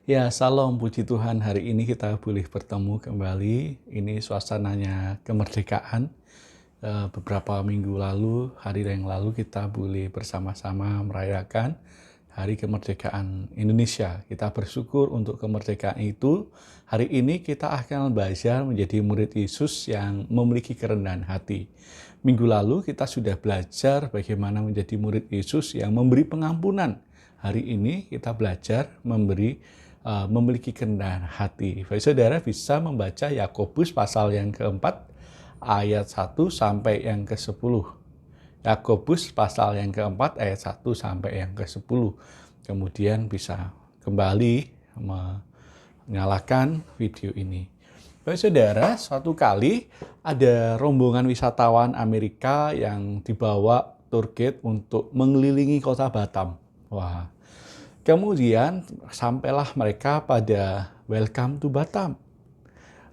Ya, salam puji Tuhan. Hari ini kita boleh bertemu kembali. Ini suasananya kemerdekaan. Beberapa minggu lalu, hari yang lalu kita boleh bersama-sama merayakan Hari Kemerdekaan Indonesia. Kita bersyukur untuk kemerdekaan itu. Hari ini kita akan belajar menjadi murid Yesus yang memiliki kerendahan hati. Minggu lalu kita sudah belajar bagaimana menjadi murid Yesus yang memberi pengampunan. Hari ini kita belajar memiliki kerendahan hati. Saudara bisa membaca Yakobus pasal yang keempat, ayat 1 sampai yang ke-10. Yakobus pasal yang keempat, ayat 1 sampai yang ke-10. Kemudian bisa kembali menyalakan video ini. Saudara, suatu kali ada rombongan wisatawan Amerika yang dibawa tour guide untuk mengelilingi kota Batam. Wah, kemudian sampailah mereka pada Welcome to Batam.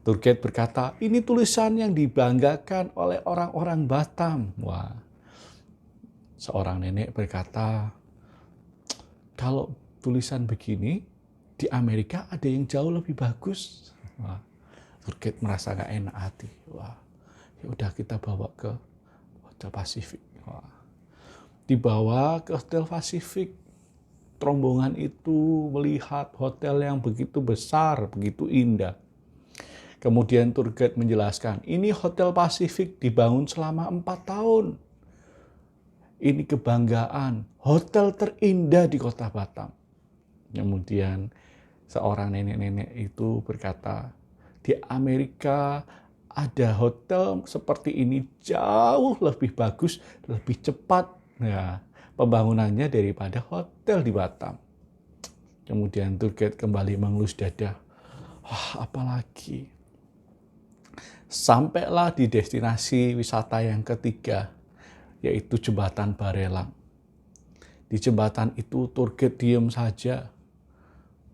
Tour guide berkata, ini tulisan yang dibanggakan oleh orang-orang Batam. Wah, seorang nenek berkata, kalau tulisan begini, di Amerika ada yang jauh lebih bagus. Wah, tour guide merasa gak enak hati. Wah, ya udah kita bawa ke Hotel Pasifik. Wah, dibawa ke Hotel Pasifik. Rombongan itu melihat hotel yang begitu besar, begitu indah. Kemudian tour guide menjelaskan, ini Hotel Pasifik dibangun selama 4 tahun. Ini kebanggaan, hotel terindah di kota Batam. Kemudian seorang nenek-nenek itu berkata, di Amerika ada hotel seperti ini jauh lebih bagus, lebih cepat. Ya, pembangunannya daripada hotel di Batam. Kemudian tour guide kembali mengelus dada. Wah, apalagi. Sampailah di destinasi wisata yang ketiga, yaitu Jembatan Barelang. Di jembatan itu tour guide diam saja.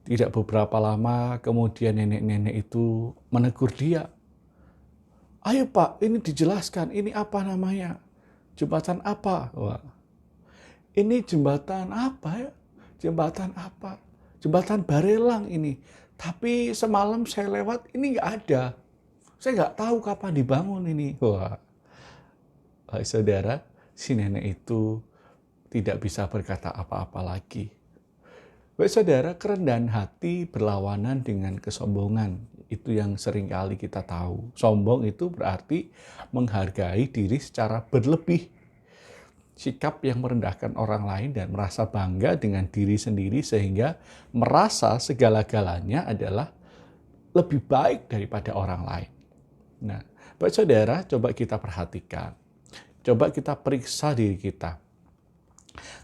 Tidak beberapa lama kemudian nenek-nenek itu menegur dia. Ayo Pak, ini dijelaskan, ini apa namanya? Jembatan apa? Wah, ini jembatan apa ya? Jembatan apa? Jembatan Barelang ini. Tapi semalam saya lewat, ini nggak ada. Saya nggak tahu kapan dibangun ini. Wah, saudara, si nenek itu tidak bisa berkata apa-apa lagi. Baik saudara, kerendahan hati berlawanan dengan kesombongan. Itu yang sering kali kita tahu. Sombong itu berarti menghargai diri secara berlebih. Sikap yang merendahkan orang lain dan merasa bangga dengan diri sendiri sehingga merasa segala-galanya adalah lebih baik daripada orang lain. Nah, baik saudara, coba kita perhatikan. Coba kita periksa diri kita.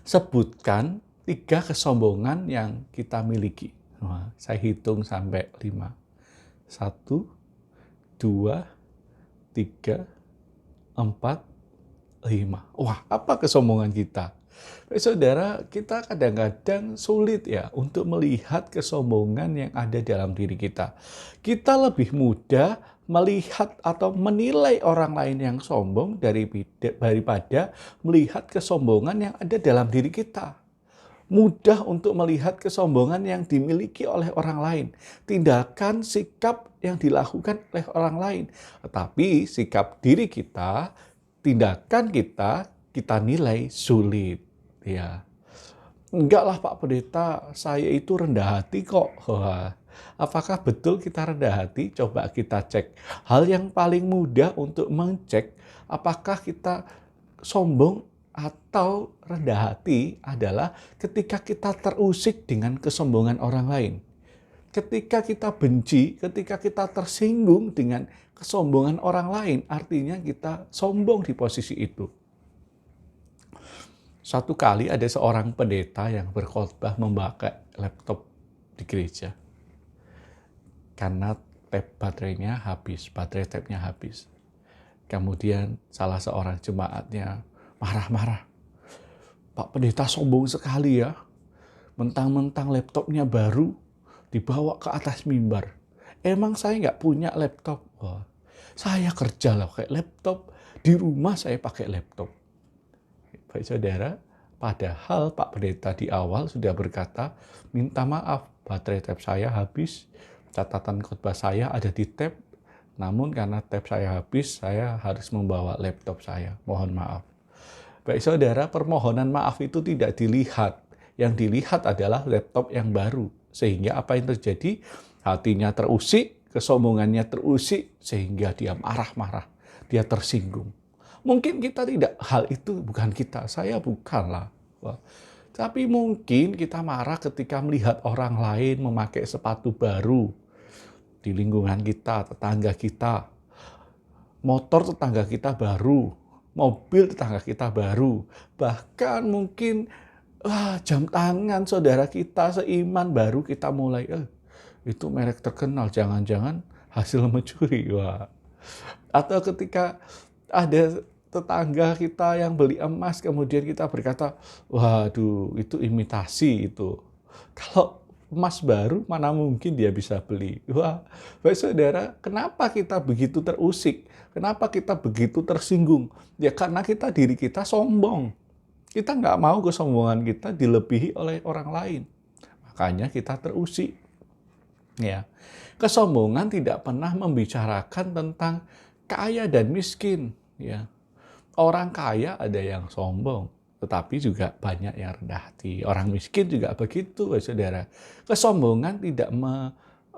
Sebutkan 3 kesombongan yang kita miliki. Wah, saya hitung sampai 5. 1, 2, 3, 4, 5. Wah, apa kesombongan kita? Saudara, kita kadang-kadang sulit ya untuk melihat kesombongan yang ada dalam diri kita. Kita lebih mudah melihat atau menilai orang lain yang sombong daripada melihat kesombongan yang ada dalam diri kita. Mudah untuk melihat kesombongan yang dimiliki oleh orang lain, tindakan, sikap yang dilakukan oleh orang lain. Tetapi sikap diri kita, tindakan kita nilai sulit. Ya, enggak lah Pak Pendeta, saya itu rendah hati kok. Wah, apakah betul kita rendah hati? Coba kita cek. Hal yang paling mudah untuk mengecek apakah kita sombong atau rendah hati adalah ketika kita terusik dengan kesombongan orang lain. Ketika kita benci, ketika kita tersinggung dengan kesombongan orang lain, artinya kita sombong di posisi itu. Suatu kali ada seorang pendeta yang berkhotbah memakai laptop di gereja. Karena baterai tabnya habis. Kemudian salah seorang jemaatnya marah-marah. Pak Pendeta sombong sekali ya. Mentang-mentang laptopnya baru, dibawa ke atas mimbar. Emang saya nggak punya laptop? Wah, saya kerja lah pakai laptop. Di rumah saya pakai laptop. Baik saudara, padahal Pak Pendeta di awal sudah berkata, minta maaf, baterai tab saya habis, catatan khotbah saya ada di tab, namun karena tab saya habis, saya harus membawa laptop saya. Mohon maaf. Baik saudara, permohonan maaf itu tidak dilihat. Yang dilihat adalah laptop yang baru. Sehingga apa yang terjadi? Hatinya terusik, kesombongannya terusik, sehingga dia marah-marah. Dia tersinggung. Mungkin kita tidak, hal itu bukan kita. Saya bukanlah. Wah. Tapi mungkin kita marah ketika melihat orang lain memakai sepatu baru di lingkungan kita, tetangga kita. Motor tetangga kita baru, mobil tetangga kita baru, bahkan mungkin jam tangan saudara kita seiman baru kita mulai, itu merek terkenal, jangan-jangan hasil mencuri. Wah. Atau ketika ada tetangga kita yang beli emas, kemudian kita berkata, waduh itu imitasi itu. Kalau emas baru, mana mungkin dia bisa beli. Wah, baik saudara, kenapa kita begitu terusik? Kenapa kita begitu tersinggung? Ya karena diri kita sombong. Kita nggak mau kesombongan kita dilebihi oleh orang lain. Makanya kita terusik. Ya, kesombongan tidak pernah membicarakan tentang kaya dan miskin. Ya, orang kaya ada yang sombong, tetapi juga banyak yang rendah hati. Orang miskin juga begitu, saudara. Kesombongan tidak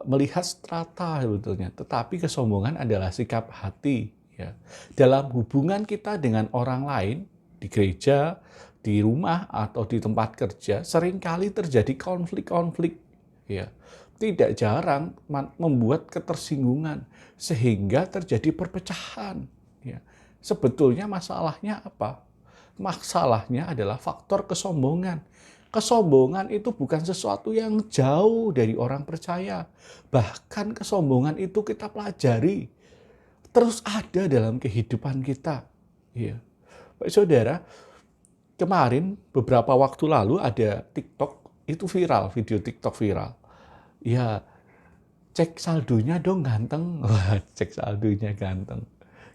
melihat strata sebetulnya, tetapi kesombongan adalah sikap hati. Ya. Dalam hubungan kita dengan orang lain, di gereja, di rumah, atau di tempat kerja, seringkali terjadi konflik-konflik. Ya. Tidak jarang membuat ketersinggungan, sehingga terjadi perpecahan. Ya. Sebetulnya masalahnya apa? Masalahnya adalah faktor kesombongan. Kesombongan itu bukan sesuatu yang jauh dari orang percaya. Bahkan kesombongan itu kita pelajari. Terus ada dalam kehidupan kita. Ya. Baik saudara, kemarin beberapa waktu lalu ada TikTok, itu viral, video TikTok viral. Ya, cek saldonya dong ganteng. Wah, cek saldonya ganteng.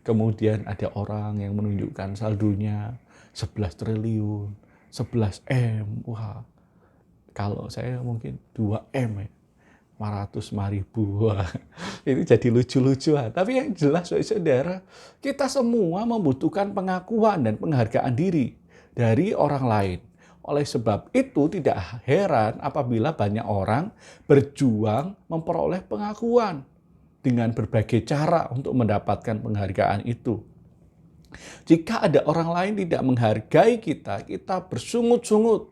Kemudian ada orang yang menunjukkan saldonya 11 triliun, 11 M. Wah, kalau saya mungkin 2 M ya. 505.000. Wah, ini jadi lucu-lucuan. Tapi yang jelas, saudara, kita semua membutuhkan pengakuan dan penghargaan diri dari orang lain. Oleh sebab itu tidak heran apabila banyak orang berjuang memperoleh pengakuan dengan berbagai cara untuk mendapatkan penghargaan itu. Jika ada orang lain tidak menghargai kita, kita bersungut-sungut,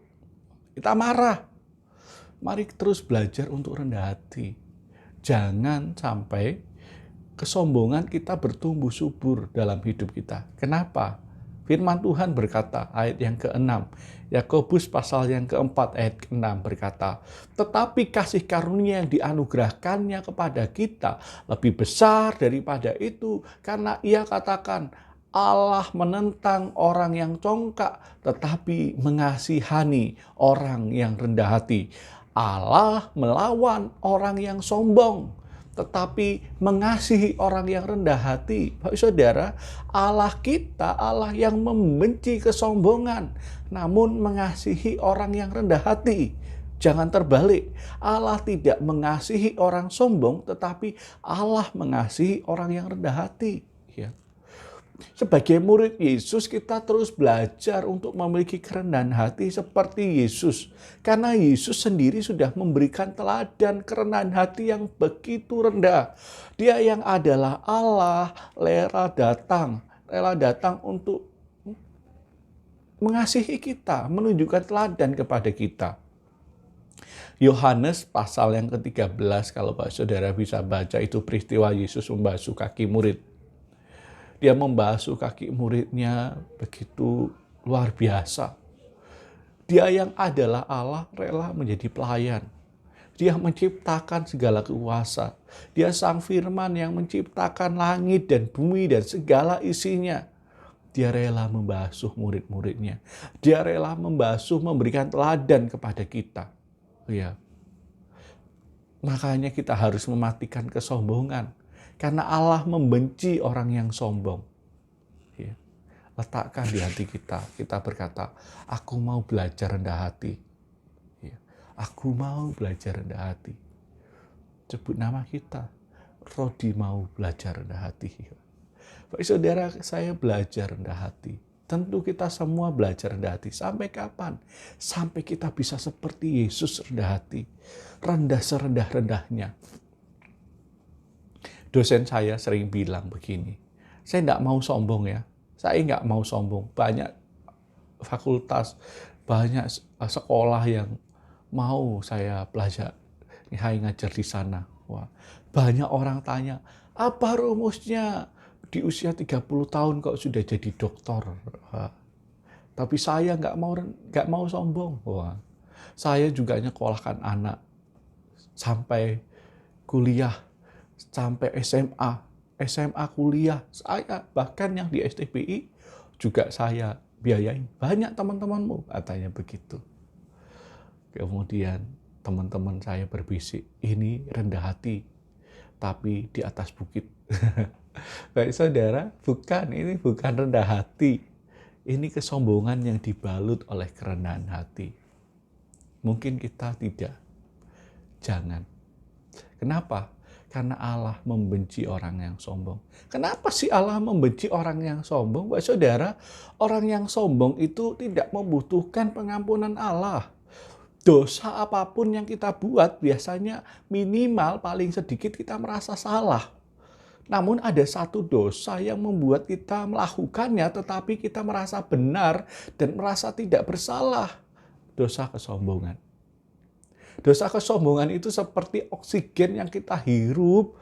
kita marah. Mari terus belajar untuk rendah hati. Jangan sampai kesombongan kita bertumbuh subur dalam hidup kita. Kenapa? Firman Tuhan berkata, ayat yang ke-6, Yakobus pasal yang ke-4 ayat ke-6 berkata, tetapi kasih karunia yang dianugerahkannya kepada kita lebih besar daripada itu, karena ia katakan, Allah menentang orang yang congkak, tetapi mengasihani orang yang rendah hati. Allah melawan orang yang sombong, tetapi mengasihi orang yang rendah hati. Bapak saudara, Allah kita, Allah yang membenci kesombongan, namun mengasihi orang yang rendah hati. Jangan terbalik, Allah tidak mengasihi orang sombong, tetapi Allah mengasihi orang yang rendah hati. Ya. Sebagai murid Yesus, kita terus belajar untuk memiliki kerendahan hati seperti Yesus. Karena Yesus sendiri sudah memberikan teladan kerendahan hati yang begitu rendah. Dia yang adalah Allah, rela datang untuk mengasihi kita, menunjukkan teladan kepada kita. Yohanes pasal yang ke-13, kalau Pak Saudara bisa baca, itu peristiwa Yesus membasuh kaki murid. Dia membasuh kaki muridnya begitu luar biasa. Dia yang adalah Allah rela menjadi pelayan. Dia menciptakan segala kuasa. Dia sang firman yang menciptakan langit dan bumi dan segala isinya. Dia rela membasuh murid-muridnya. Dia rela membasuh, memberikan teladan kepada kita. Ya. Makanya kita harus mematikan kesombongan. Karena Allah membenci orang yang sombong. Ya. Letakkan di hati kita. Kita berkata, aku mau belajar rendah hati. Ya. Aku mau belajar rendah hati. Sebut nama kita. Rodi mau belajar rendah hati. Baik saudara, saya belajar rendah hati. Tentu kita semua belajar rendah hati. Sampai kapan? Sampai kita bisa seperti Yesus rendah hati. Rendah serendah-rendahnya. Dosen saya sering bilang begini, saya tidak mau sombong ya. Saya nggak mau sombong. Banyak fakultas, banyak sekolah yang mau saya belajar, saya ngajar di sana. Wah, banyak orang tanya, apa rumusnya? Di usia 30 tahun kok sudah jadi dokter. Wah, tapi saya nggak mau sombong. Wah, saya juga nyekolahkan anak sampai kuliah, sampai SMA kuliah. Saya bahkan yang di STPI juga saya biayain. Banyak teman-temanmu, katanya begitu. Kemudian teman-teman saya berbisik, ini rendah hati, tapi di atas bukit. Baik saudara, ini bukan rendah hati. Ini kesombongan yang dibalut oleh kerendahan hati. Mungkin kita tidak. Jangan. Kenapa? Karena Allah membenci orang yang sombong. Kenapa sih Allah membenci orang yang sombong? Baik saudara, orang yang sombong itu tidak membutuhkan pengampunan Allah. Dosa apapun yang kita buat, biasanya minimal paling sedikit kita merasa salah. Namun ada satu dosa yang membuat kita melakukannya, tetapi kita merasa benar dan merasa tidak bersalah. Dosa kesombongan. Dosa kesombongan itu seperti oksigen yang kita hirup,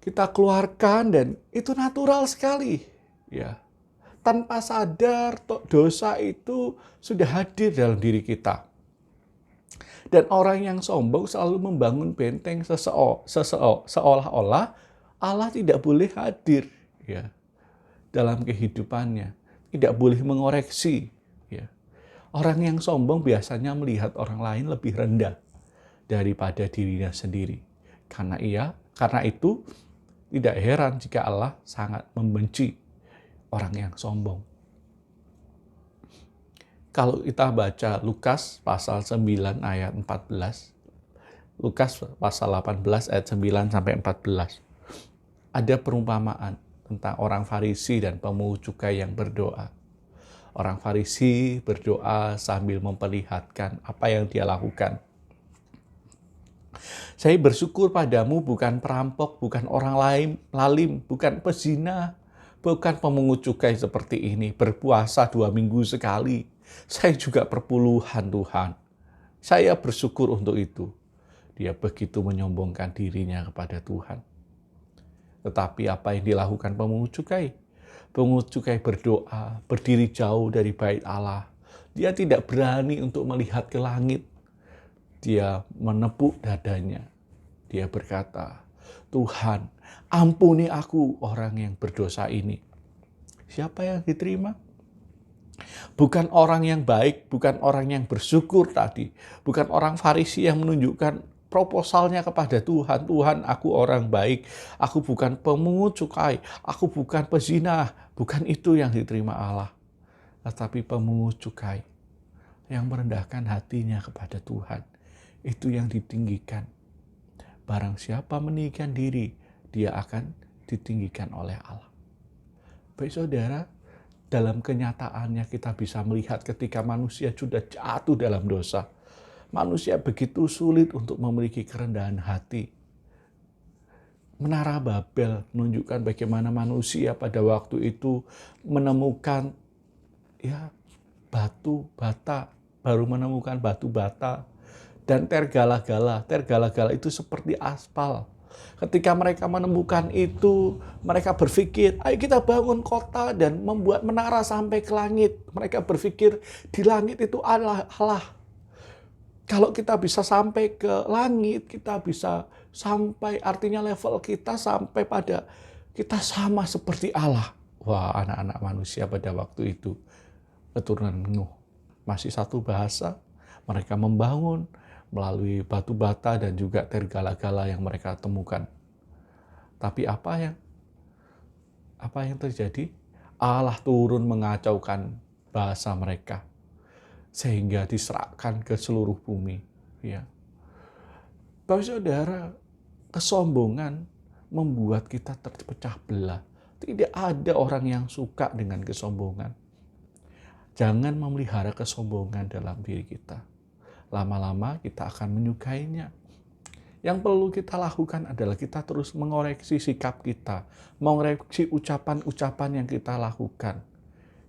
kita keluarkan, dan itu natural sekali. Ya, tanpa sadar dosa itu sudah hadir dalam diri kita. Dan orang yang sombong selalu membangun benteng seolah-olah Allah tidak boleh hadir ya dalam kehidupannya, tidak boleh mengoreksi ya. Orang yang sombong biasanya melihat orang lain lebih rendah daripada dirinya sendiri. Karena itu tidak heran jika Allah sangat membenci orang yang sombong. Kalau kita baca Lukas pasal 9 ayat 14, Lukas pasal 18 ayat 9 sampai 14. Ada perumpamaan tentang orang Farisi dan pemungut cukai yang berdoa. Orang Farisi berdoa sambil memperlihatkan apa yang dia lakukan. Saya bersyukur padamu bukan perampok, bukan orang lalim, bukan pezina, bukan pemungut cukai seperti ini, berpuasa 2 minggu sekali. Saya juga perpuluhan Tuhan. Saya bersyukur untuk itu. Dia begitu menyombongkan dirinya kepada Tuhan. Tetapi apa yang dilakukan pemungut cukai? Pemungut cukai berdoa, berdiri jauh dari bait Allah. Dia tidak berani untuk melihat ke langit. Dia menepuk dadanya. Dia berkata, Tuhan, ampuni aku orang yang berdosa ini. Siapa yang diterima? Bukan orang yang baik, bukan orang yang bersyukur tadi. Bukan orang Farisi yang menunjukkan proposalnya kepada Tuhan. Tuhan, aku orang baik. Aku bukan pemungut cukai. Aku bukan pezina. Bukan itu yang diterima Allah. Tetapi pemungut cukai yang merendahkan hatinya kepada Tuhan. Itu yang ditinggikan. Barang siapa meninggikan diri, dia akan ditinggikan oleh Allah. Baik saudara, dalam kenyataannya kita bisa melihat ketika manusia sudah jatuh dalam dosa. Manusia begitu sulit untuk memiliki kerendahan hati. Menara Babel menunjukkan bagaimana manusia pada waktu itu menemukan batu bata, baru menemukan batu bata dan tergala-gala. Tergala-gala itu seperti aspal. Ketika mereka menemukan itu, mereka berpikir, ayo kita bangun kota dan membuat menara sampai ke langit. Mereka berpikir di langit itu Allah. Kalau kita bisa sampai ke langit, kita bisa sampai, artinya level kita sampai pada kita sama seperti Allah. Wah, anak-anak manusia pada waktu itu, keturunan Nuh, masih satu bahasa, mereka membangun melalui batu bata dan juga tergala-gala yang mereka temukan. Tapi apa yang terjadi? Allah turun mengacaukan bahasa mereka, sehingga diserahkan ke seluruh bumi. Ya. Bapak Saudara, kesombongan membuat kita terpecah belah. Tidak ada orang yang suka dengan kesombongan. Jangan memelihara kesombongan dalam diri kita. Lama-lama kita akan menyukainya. Yang perlu kita lakukan adalah kita terus mengoreksi sikap kita, mengoreksi ucapan-ucapan yang kita lakukan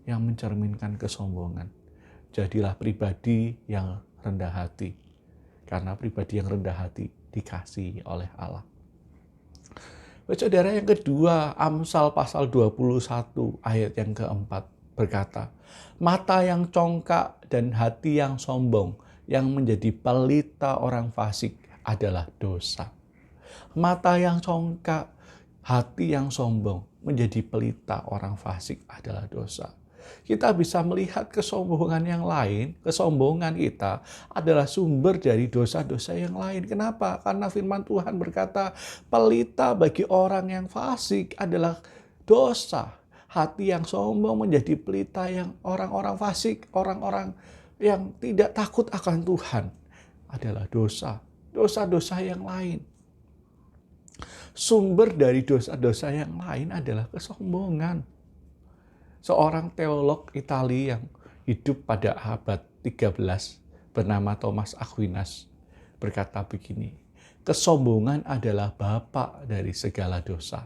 yang mencerminkan kesombongan. Jadilah pribadi yang rendah hati, karena pribadi yang rendah hati dikasihi oleh Allah. Saudara, yang kedua, Amsal pasal 21 ayat yang keempat berkata, mata yang congkak dan hati yang sombong yang menjadi pelita orang fasik adalah dosa. Mata yang congkak, hati yang sombong menjadi pelita orang fasik adalah dosa. Kita bisa melihat kesombongan yang lain, kesombongan kita adalah sumber dari dosa-dosa yang lain. Kenapa? Karena firman Tuhan berkata, pelita bagi orang yang fasik adalah dosa. Hati yang sombong menjadi pelita yang orang-orang fasik, orang-orang yang tidak takut akan Tuhan adalah dosa. Dosa-dosa yang lain. Sumber dari dosa-dosa yang lain adalah kesombongan. Seorang teolog Italia yang hidup pada abad 13 bernama Thomas Aquinas berkata begini, kesombongan adalah bapa dari segala dosa.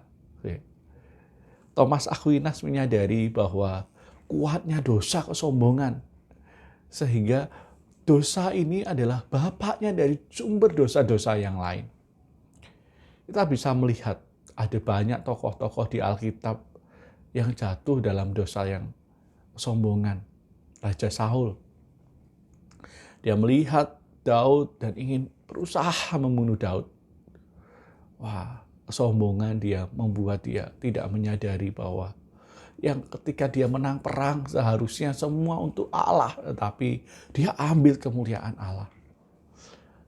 Thomas Aquinas menyadari bahwa kuatnya dosa kesombongan, sehingga dosa ini adalah bapaknya dari sumber dosa-dosa yang lain. Kita bisa melihat ada banyak tokoh-tokoh di Alkitab yang jatuh dalam dosa yang kesombongan. Raja Saul, dia melihat Daud dan ingin berusaha membunuh Daud. Wah, kesombongan dia membuat dia tidak menyadari bahwa yang ketika dia menang perang seharusnya semua untuk Allah, tetapi dia ambil kemuliaan Allah.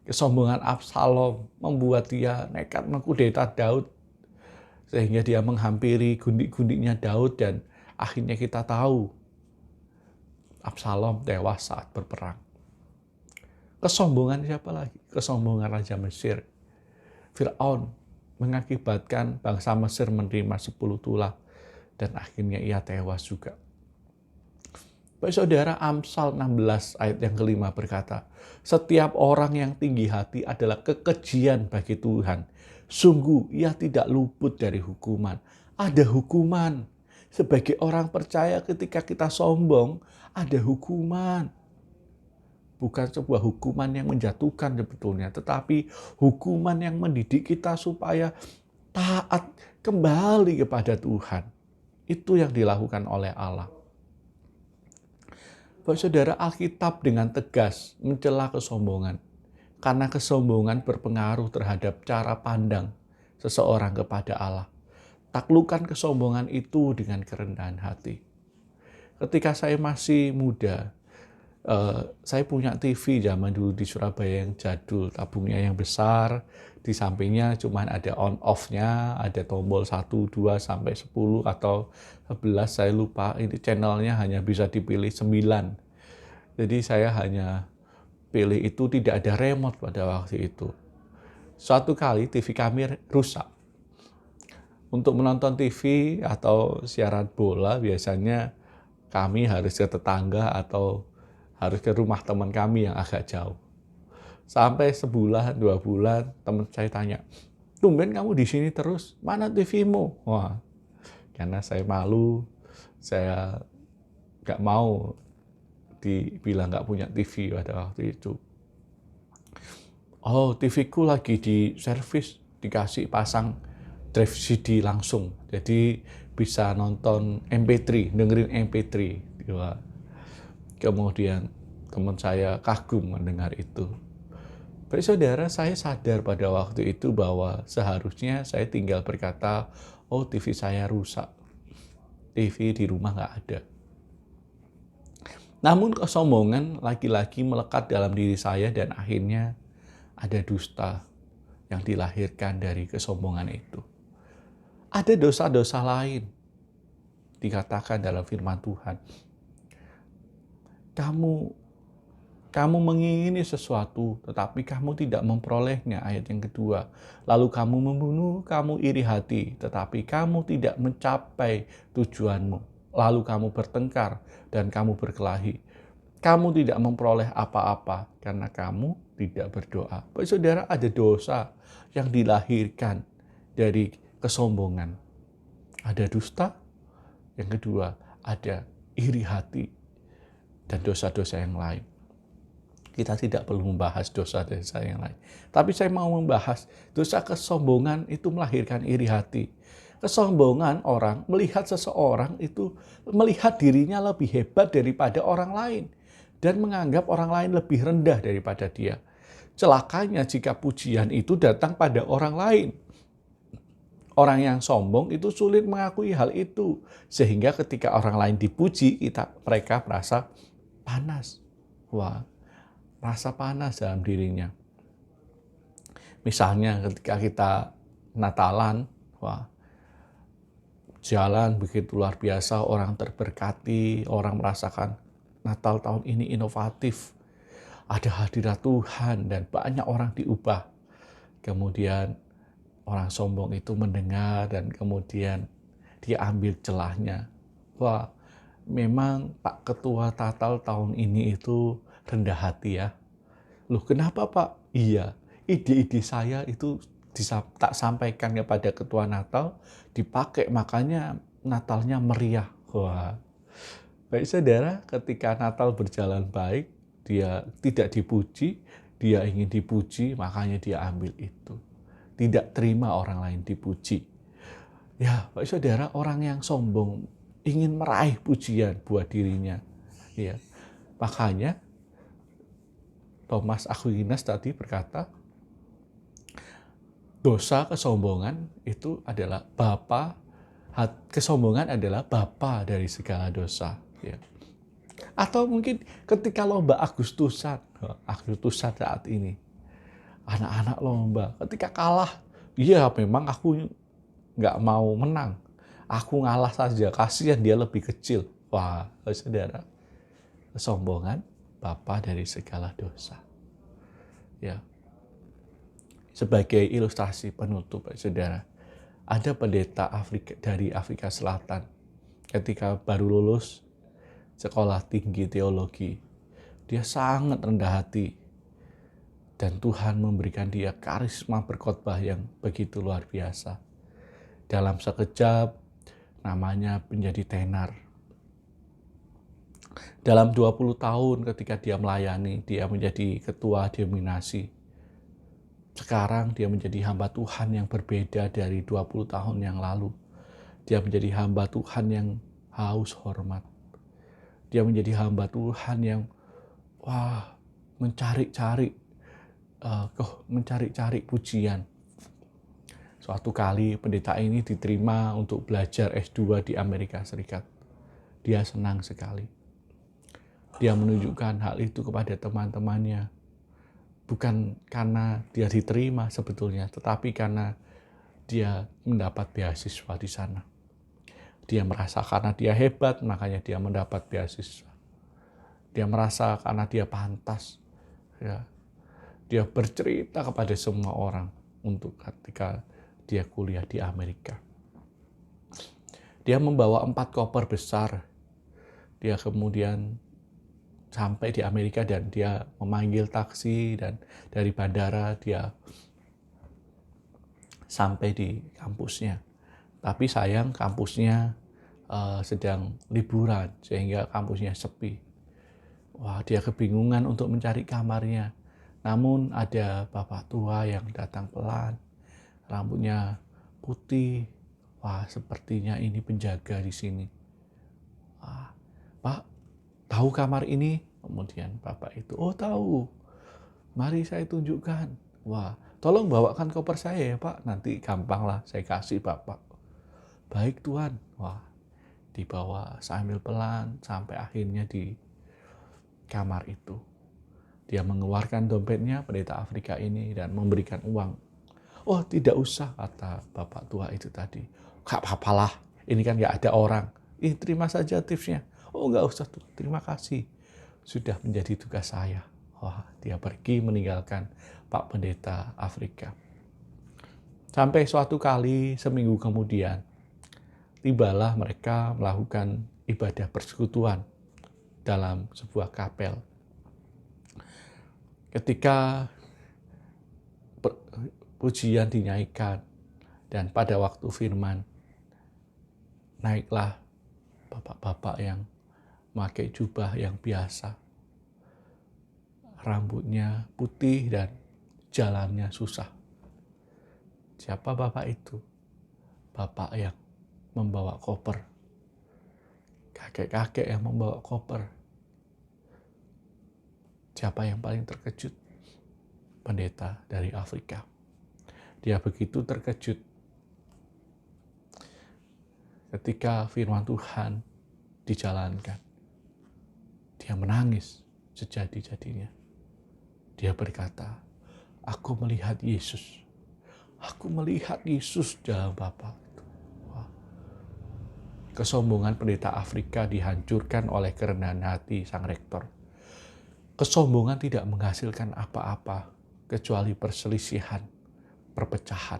Kesombongan Absalom membuat dia nekat mengkudeta Daud, sehingga dia menghampiri gundik-gundiknya Daud dan akhirnya kita tahu Absalom tewas saat berperang. Kesombongan siapa lagi? Kesombongan Raja Mesir. Firaun mengakibatkan bangsa Mesir menerima 10 tulah dan akhirnya ia tewas juga. Bapak Saudara, Amsal 16 ayat yang kelima berkata, setiap orang yang tinggi hati adalah kekejian bagi Tuhan. Sungguh ia tidak luput dari hukuman. Ada hukuman. Sebagai orang percaya ketika kita sombong, ada hukuman. Bukan sebuah hukuman yang menjatuhkan sebetulnya, tetapi hukuman yang mendidik kita supaya taat kembali kepada Tuhan. Itu yang dilakukan oleh Allah. Bapak Saudara, Alkitab dengan tegas mencela kesombongan. Karena kesombongan berpengaruh terhadap cara pandang seseorang kepada Allah. Taklukkan kesombongan itu dengan kerendahan hati. Ketika saya masih muda, saya punya TV zaman dulu di Surabaya yang jadul, tabungnya yang besar, di sampingnya cuma ada on off-nya, ada tombol 1, 2, sampai 10 atau 11, saya lupa, ini channelnya hanya bisa dipilih 9. Jadi saya hanya pilih itu, tidak ada remote pada waktu itu. Suatu kali TV kami rusak. Untuk menonton TV atau siaran bola biasanya kami harus ke tetangga atau harus ke rumah teman kami yang agak jauh. Sampai sebulan, 2 bulan, teman saya tanya, tumben kamu di sini terus, mana TV-mu? Wah, karena saya malu, saya nggak mau dibilang nggak punya TV pada waktu itu. Oh, TV-ku lagi di servis, dikasih pasang drive CD langsung. Jadi bisa nonton MP3, dengerin MP3. Kemudian teman saya kagum mendengar itu. Bapak Saudara, saya sadar pada waktu itu bahwa seharusnya saya tinggal berkata, oh TV saya rusak. TV di rumah nggak ada. Namun kesombongan lagi-lagi melekat dalam diri saya dan akhirnya ada dusta yang dilahirkan dari kesombongan itu. Ada dosa-dosa lain dikatakan dalam firman Tuhan. Kamu Kamu mengingini sesuatu, tetapi kamu tidak memperolehnya. Ayat yang kedua. Lalu kamu membunuh, kamu iri hati, tetapi kamu tidak mencapai tujuanmu. Lalu kamu bertengkar dan kamu berkelahi. Kamu tidak memperoleh apa-apa karena kamu tidak berdoa. Bapak saudara, ada dosa yang dilahirkan dari kesombongan. Ada dusta, yang kedua ada iri hati, dan dosa-dosa yang lain. Kita tidak perlu membahas dosa-dosa yang lain. Tapi saya mau membahas dosa kesombongan itu melahirkan iri hati. Kesombongan orang melihat seseorang itu melihat dirinya lebih hebat daripada orang lain dan menganggap orang lain lebih rendah daripada dia. Celakanya jika pujian itu datang pada orang lain. Orang yang sombong itu sulit mengakui hal itu, sehingga ketika orang lain dipuji, mereka merasa panas. Wah, rasa panas dalam dirinya. Misalnya ketika kita Natalan, wah, jalan begitu luar biasa, orang terberkati, orang merasakan Natal tahun ini inovatif. Ada hadirat Tuhan dan banyak orang diubah. Kemudian orang sombong itu mendengar dan kemudian dia ambil celahnya. Wah, memang Pak Ketua Natal tahun ini itu rendah hati ya. Loh kenapa Pak? Iya, ide-ide saya itu tak sampaikan kepada Ketua Natal, dipakai makanya Natalnya meriah. Wah, baik saudara, ketika Natal berjalan baik, dia tidak dipuji, dia ingin dipuji, makanya dia ambil itu. Tidak terima orang lain dipuji. Ya, Bapak saudara, orang yang sombong ingin meraih pujian buat dirinya. Ya, makanya Thomas Aquinas tadi berkata, dosa kesombongan itu adalah kesombongan adalah bapa dari segala dosa. Ya. Atau mungkin ketika lomba Agustusan saat ini, anak-anak lomba, ketika kalah, ya memang aku nggak mau menang, aku ngalah saja, kasihan dia lebih kecil. Wah, saudara, kesombongan bapa dari segala dosa. Ya. Sebagai ilustrasi penutup, saudara, ada pendeta dari Afrika Selatan ketika baru lulus sekolah tinggi teologi. Dia sangat rendah hati dan Tuhan memberikan dia karisma berkhotbah yang begitu luar biasa. Dalam sekejap namanya menjadi tenar. Dalam 20 tahun ketika dia melayani, dia menjadi ketua denominasi. Sekarang dia menjadi hamba Tuhan yang berbeda dari 20 tahun yang lalu. Dia menjadi hamba Tuhan yang haus hormat. Dia menjadi hamba Tuhan yang mencari-cari pujian. Suatu kali pendeta ini diterima untuk belajar S2 di Amerika Serikat. Dia senang sekali. Dia menunjukkan hal itu kepada teman-temannya. Bukan karena dia diterima sebetulnya, tetapi karena dia mendapat beasiswa di sana. Dia merasa karena dia hebat, makanya dia mendapat beasiswa. Dia merasa karena dia pantas. Ya. Dia bercerita kepada semua orang untuk ketika dia kuliah di Amerika. Dia membawa 4 koper besar. Dia kemudian sampai di Amerika dan dia memanggil taksi dan dari bandara dia sampai di kampusnya. Tapi sayang kampusnya sedang liburan sehingga kampusnya sepi. Wah, dia kebingungan untuk mencari kamarnya. Namun ada bapak tua yang datang pelan, rambutnya putih. Wah, sepertinya ini penjaga di sini. Wah, Pak, tahu kamar ini? Kemudian bapak itu, oh tahu. Mari saya tunjukkan. Wah, tolong bawakan koper saya ya Pak. Nanti gampang lah saya kasih Bapak. Baik Tuhan. Wah, dibawa sambil pelan sampai akhirnya di kamar itu. Dia mengeluarkan dompetnya pendeta Afrika ini dan memberikan uang. Oh tidak usah, kata bapak tua itu tadi. Gak apa-apalah, ini kan gak ada orang. Terima saja tipsnya. Oh nggak usah, terima kasih. Sudah menjadi tugas saya. Wah, dia pergi meninggalkan Pak Pendeta Afrika. Sampai suatu kali seminggu kemudian, tibalah mereka melakukan ibadah persekutuan dalam sebuah kapel. Ketika pujian dinyanyikan dan pada waktu firman, naiklah bapak-bapak yang memakai jubah yang biasa, rambutnya putih dan jalannya susah. Siapa bapak itu? Bapak yang membawa koper, kakek-kakek yang membawa koper. Siapa yang paling terkejut? Pendeta dari Afrika. Dia begitu terkejut ketika firman Tuhan dijalankan. Dia menangis sejadi-jadinya. Dia berkata, aku melihat Yesus. Aku melihat Yesus dalam Bapa. Kesombongan pendeta Afrika dihancurkan oleh kerendahan hati sang rektor. Kesombongan tidak menghasilkan apa-apa kecuali perselisihan, perpecahan.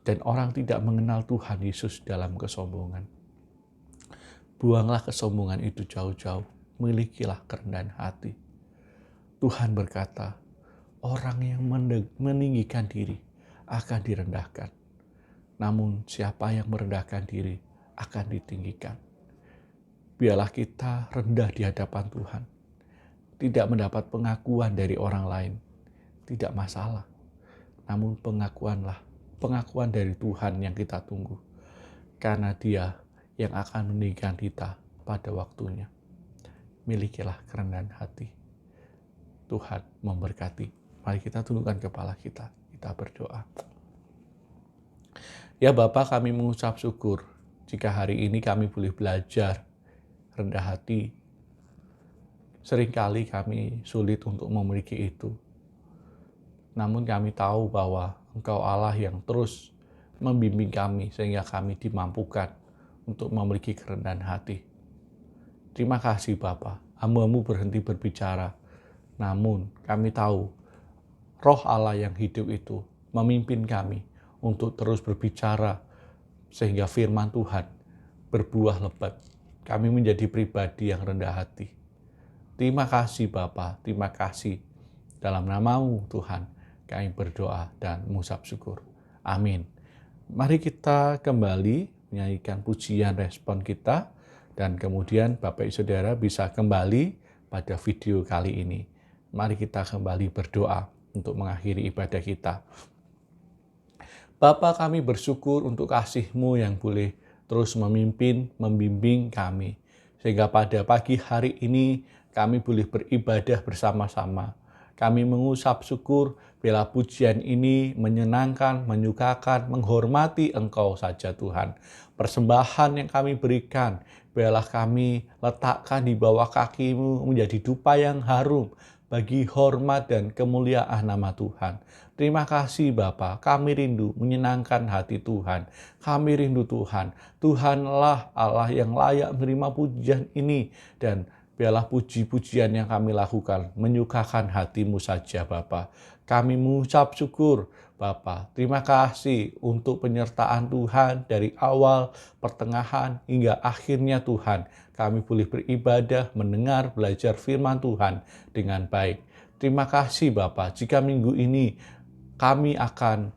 Dan orang tidak mengenal Tuhan Yesus dalam kesombongan. Buanglah kesombongan itu jauh-jauh, milikilah kerendahan hati. Tuhan berkata, orang yang meninggikan diri akan direndahkan. Namun siapa yang merendahkan diri akan ditinggikan. Biarlah kita rendah di hadapan Tuhan. Tidak mendapat pengakuan dari orang lain. Tidak masalah. Namun pengakuan dari Tuhan yang kita tunggu. Karena Dia yang akan meninggikan kita pada waktunya. Milikilah kerendahan hati. Tuhan memberkati. Mari kita tundukkan kepala kita. Kita berdoa. Ya Bapa, kami mengucap syukur jika hari ini kami boleh belajar rendah hati. Seringkali kami sulit untuk memiliki itu. Namun kami tahu bahwa Engkau Allah yang terus membimbing kami sehingga kami dimampukan untuk memiliki kerendahan hati. Terima kasih Bapa, hamba-Mu berhenti berbicara. Namun kami tahu Roh Allah yang hidup itu memimpin kami untuk terus berbicara sehingga firman Tuhan berbuah lebat. Kami menjadi pribadi yang rendah hati. Terima kasih Bapa, terima kasih. Dalam nama-Mu Tuhan, kami berdoa dan mengucap syukur. Amin. Mari kita kembali menyanyikan pujian respon kita dan kemudian Bapak Ibu Saudara bisa kembali pada video kali ini. Mari kita kembali berdoa untuk mengakhiri ibadah kita. Bapa, kami bersyukur untuk kasih-Mu yang boleh terus memimpin, membimbing kami. Sehingga pada pagi hari ini kami boleh beribadah bersama-sama. Kami mengucap syukur bila pujian ini menyenangkan, menyukakan, menghormati Engkau saja Tuhan. Persembahan yang kami berikan, biarlah kami letakkan di bawah kaki-Mu menjadi dupa yang harum bagi hormat dan kemuliaan nama Tuhan. Terima kasih Bapa, kami rindu menyenangkan hati Tuhan. Kami rindu Tuhan. Tuhanlah Allah yang layak menerima pujian ini dan biarlah puji-pujian yang kami lakukan menyukakan hati-Mu saja Bapa. Kami mengucap syukur Bapa. Terima kasih untuk penyertaan Tuhan dari awal, pertengahan, hingga akhirnya Tuhan. Kami boleh beribadah, mendengar, belajar firman Tuhan dengan baik. Terima kasih Bapa. Jika minggu ini kami akan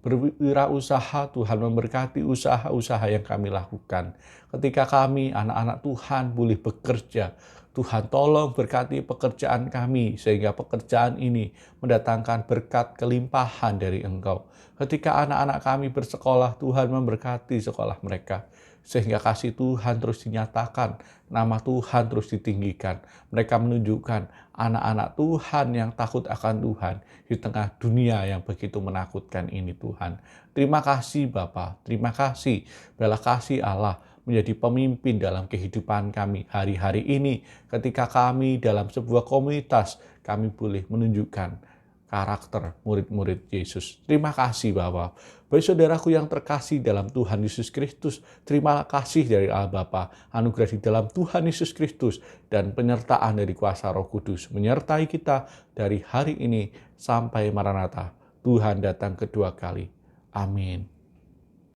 berwirausaha, Tuhan memberkati usaha-usaha yang kami lakukan. Ketika kami, anak-anak Tuhan, boleh bekerja, Tuhan tolong berkati pekerjaan kami, sehingga pekerjaan ini mendatangkan berkat kelimpahan dari Engkau. Ketika anak-anak kami bersekolah, Tuhan memberkati sekolah mereka, sehingga kasih Tuhan terus dinyatakan, nama Tuhan terus ditinggikan. Mereka menunjukkan anak-anak Tuhan yang takut akan Tuhan di tengah dunia yang begitu menakutkan ini Tuhan. Terima kasih Bapa, terima kasih. Biarlah kasih Allah menjadi pemimpin dalam kehidupan kami hari-hari ini. Ketika kami dalam sebuah komunitas, kami boleh menunjukkan karakter murid-murid Yesus. Terima kasih Bapa. Bagi saudaraku yang terkasih dalam Tuhan Yesus Kristus, terima kasih dari Allah Bapa, anugerah di dalam Tuhan Yesus Kristus, dan penyertaan dari kuasa Roh Kudus menyertai kita dari hari ini sampai Maranatha. Tuhan datang kedua kali. Amin.